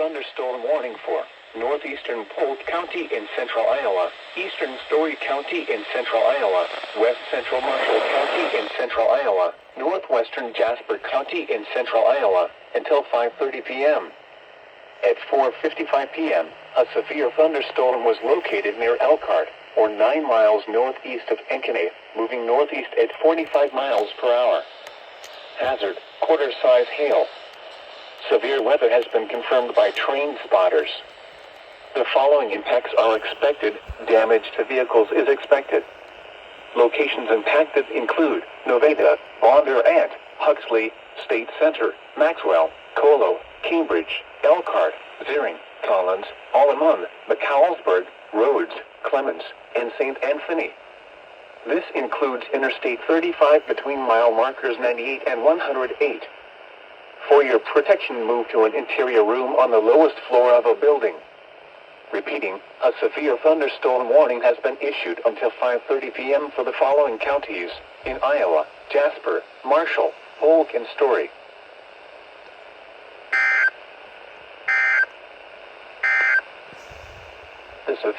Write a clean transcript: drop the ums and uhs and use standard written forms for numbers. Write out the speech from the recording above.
thunderstorm warning for northeastern Polk County in central Iowa, eastern Story County in central Iowa, west central Marshall County in central Iowa, northwestern Jasper County in central Iowa, until 5:30 p.m. At 4:55 p.m., a severe thunderstorm was located near Elkhart, or 9 miles northeast of Ankeny, moving northeast at 45 miles per hour. Hazard, quarter-size hail. Severe weather has been confirmed by train spotters. The following impacts are expected. Damage to vehicles is expected. Locations impacted include Nevada, Bondurant, Huxley, State Center, Maxwell, Colo, Cambridge, Elkhart, Ziering, Collins, Allemande, McCallsburg, Rhodes, Clemens, and St. Anthony. This includes Interstate 35 between mile markers 98 and 108. For your protection, move to an interior room on the lowest floor of a building. Repeating, a severe thunderstorm warning has been issued until 5:30 p.m. for the following counties in Iowa: Jasper, Marshall, Polk, and Story. The severe